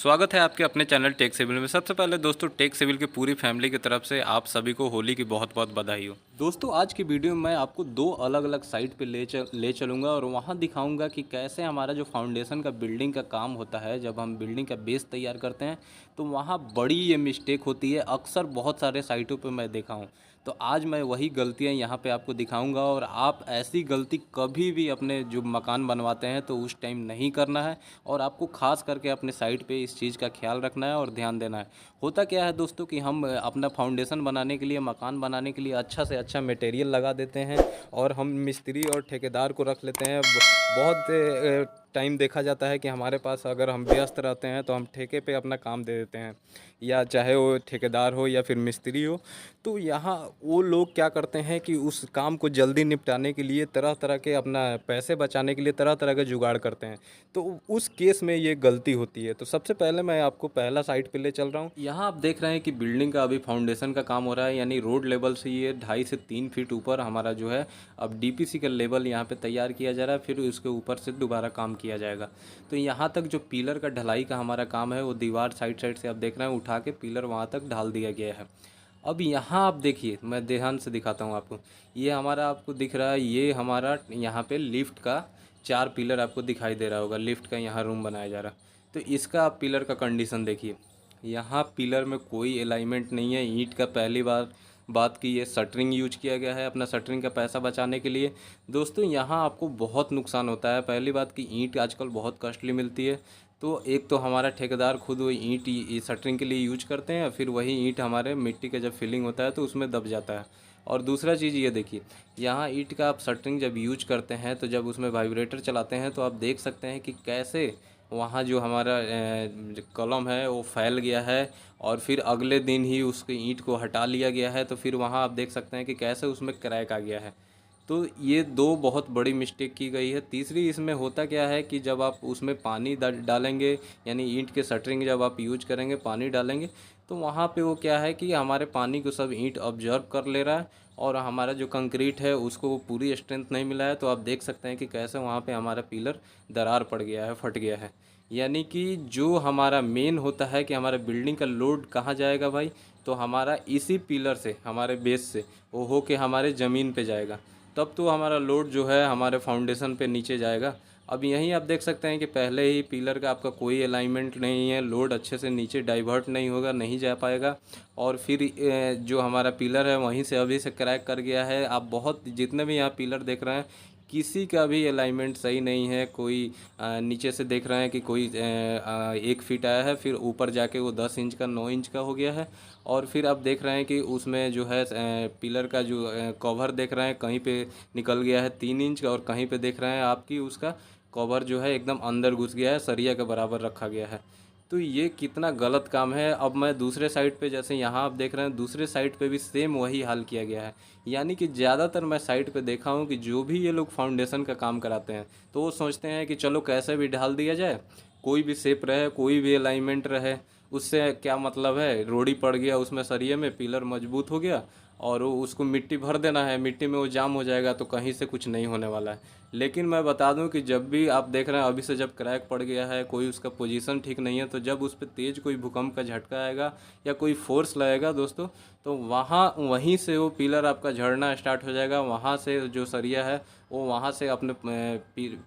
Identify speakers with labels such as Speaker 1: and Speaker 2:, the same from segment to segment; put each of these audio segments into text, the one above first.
Speaker 1: स्वागत है आपके अपने चैनल टेक सिविल में। सबसे पहले दोस्तों टेक सिविल की पूरी फैमिली की तरफ से आप सभी को होली की बहुत बहुत बधाई हो। दोस्तों आज की वीडियो में मैं आपको दो अलग अलग साइट पे ले चलूँगा और वहाँ दिखाऊंगा कि कैसे हमारा जो फाउंडेशन का बिल्डिंग का काम होता है, जब हम बिल्डिंग का बेस तैयार करते हैं तो वहाँ बड़ी ये मिस्टेक होती है। अक्सर बहुत सारे साइटों पर मैं देखा हूँ, तो आज मैं वही गलतियाँ यहाँ पे आपको दिखाऊंगा और आप ऐसी गलती कभी भी अपने जो मकान बनवाते हैं तो उस टाइम नहीं करना है। और आपको खास करके अपने साइट पे इस चीज़ का ख्याल रखना है और ध्यान देना है। होता क्या है दोस्तों कि हम अपना फाउंडेशन बनाने के लिए, मकान बनाने के लिए अच्छा से अच्छा मटेरियल लगा देते हैं और हम मिस्त्री और ठेकेदार को रख लेते हैं। बहुत टाइम देखा जाता है कि हमारे पास अगर हम व्यस्त रहते हैं तो हम ठेके पे अपना काम दे देते हैं, या चाहे वो ठेकेदार हो या फिर मिस्त्री हो। तो यहाँ वो लोग क्या करते हैं कि उस काम को जल्दी निपटाने के लिए तरह तरह के, अपना पैसे बचाने के लिए तरह तरह के जुगाड़ करते हैं। तो उस केस में ये गलती होती है। तो सबसे पहले मैं आपको पहला साइट पे ले चल रहा हूँ। यहाँ आप देख रहे हैं कि बिल्डिंग का अभी फाउंडेशन का काम हो रहा है, यानी रोड लेवल से ये 2.5 से 3 फीट ऊपर हमारा जो है अब डीपीसी का लेवल यहाँ पे तैयार किया जा रहा है, फिर उसके ऊपर से दोबारा काम किया जाएगा। तो यहाँ तक जो पिलर का ढलाई का हमारा काम है वो दीवार साइड साइड से आप देख रहे हैं उठा के पिलर वहाँ तक ढाल दिया गया है। अब यहाँ आप देखिए, मैं ध्यान से दिखाता हूँ आपको। ये हमारा आपको दिख रहा है, ये हमारा यहाँ पे लिफ्ट का 4 पिलर आपको दिखाई दे रहा होगा। लिफ्ट का यहाँ रूम बनाया जा रहा है, तो इसका आप पिलर का कंडीशन देखिए। यहाँ पिलर में कोई अलाइनमेंट नहीं है। ईंट का पहली बार बात की ये शटरिंग यूज किया गया है अपना शटरिंग का पैसा बचाने के लिए। दोस्तों यहाँ आपको बहुत नुकसान होता है। पहली बात कि ईंट आजकल बहुत कॉस्टली मिलती है, तो एक तो हमारा ठेकेदार खुद वो ईंट शटरिंग के लिए यूज करते हैं, फिर वही ईंट हमारे मिट्टी का जब फिलिंग होता है तो उसमें दब जाता है। और दूसरा चीज़ ये देखिए, यहाँ ईंट का आप शटरिंग जब यूज करते हैं तो जब उसमें वाइब्रेटर चलाते हैं तो आप देख सकते हैं कि कैसे वहाँ जो हमारा जो कॉलम है वो फैल गया है और फिर अगले दिन ही उसके ईंट को हटा लिया गया है। तो फिर वहाँ आप देख सकते हैं कि कैसे उसमें क्रैक आ गया है। तो ये दो बहुत बड़ी मिस्टेक की गई है। तीसरी इसमें होता क्या है कि जब आप उसमें पानी डालेंगे, यानी ईंट के शटरिंग जब आप यूज करेंगे, पानी डालेंगे, तो वहाँ पे वो क्या है कि हमारे पानी को सब ईंट ऑब्जर्व कर ले रहा है और हमारा जो कंक्रीट है उसको वो पूरी स्ट्रेंथ नहीं मिला है। तो आप देख सकते हैं कि कैसे वहाँ पे हमारा पिलर दरार पड़ गया है, फट गया है। यानी कि जो हमारा मेन होता है कि हमारा बिल्डिंग का लोड कहाँ जाएगा भाई, तो हमारा इसी पिलर से, हमारे बेस से वो हो के हमारे ज़मीन पे जाएगा, तब तो हमारा लोड जो है हमारे फाउंडेशन पे नीचे जाएगा। अब यहीं आप देख सकते हैं कि पहले ही पिलर का आपका कोई अलाइनमेंट नहीं है, लोड अच्छे से नीचे डाइवर्ट नहीं होगा, नहीं जा पाएगा। और फिर जो हमारा पिलर है वहीं से अभी से क्रैक कर गया है। आप बहुत जितने भी यहाँ पिलर देख रहे हैं किसी का भी अलाइनमेंट सही नहीं है। कोई नीचे से देख रहे हैं कि कोई 1 फीट आया है, फिर ऊपर जाके वो 10 इंच का 9 इंच का हो गया है। और फिर आप देख रहे हैं कि उसमें जो है पिलर का जो कवर देख रहे हैं कहीं पे निकल गया है 3 इंच का, और कहीं पे देख रहे हैं आपकी उसका कवर जो है एकदम अंदर घुस गया है, सरिया के बराबर रखा गया है। तो ये कितना गलत काम है। अब मैं दूसरे साइड पे, जैसे यहाँ आप देख रहे हैं, दूसरे साइड पे भी सेम वही हाल किया गया है। यानी कि ज़्यादातर मैं साइड पे देखा हूँ कि जो भी ये लोग फाउंडेशन का काम कराते हैं तो वो सोचते हैं कि चलो कैसे भी ढाल दिया जाए, कोई भी शेप रहे, कोई भी अलाइनमेंट रहे, उससे क्या मतलब है। रोड़ी पड़ गया उसमें सरिये में, पिलर मजबूत हो गया और वो उसको मिट्टी भर देना है, मिट्टी में वो जाम हो जाएगा तो कहीं से कुछ नहीं होने वाला है। लेकिन मैं बता दूं कि जब भी आप देख रहे हैं अभी से जब क्रैक पड़ गया है, कोई उसका पोजीशन ठीक नहीं है, तो जब उस पर तेज़ कोई भूकंप का झटका आएगा या कोई फोर्स लगेगा दोस्तों, तो वहीं से वो पिलर आपका झड़ना स्टार्ट हो जाएगा। वहाँ से जो सरिया है वो वहाँ से अपने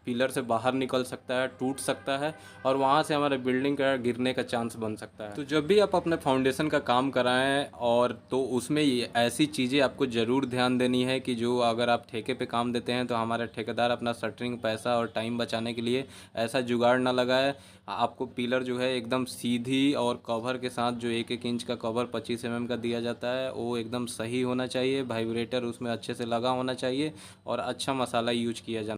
Speaker 1: पिलर से बाहर निकल सकता है, टूट सकता है और वहाँ से हमारे बिल्डिंग का गिरने का चांस बन सकता है। तो जब भी आप अपने फाउंडेशन का काम कराएं और तो उसमें ये ऐसी चीज़ें आपको ज़रूर ध्यान देनी है कि जो अगर आप ठेके पे काम देते हैं तो हमारा ठेकेदार अपना शटरिंग पैसा और टाइम बचाने के लिए ऐसा जुगाड़ ना लगाए। आपको पिलर जो है एकदम सीधी और कवर के साथ, जो 1-1 इंच का कवर 25 mm का दिया जाता है वो एकदम सही होना चाहिए, वाइब्रेटर उसमें अच्छे से लगा होना चाहिए और अच्छा मसाला यूज किया जाना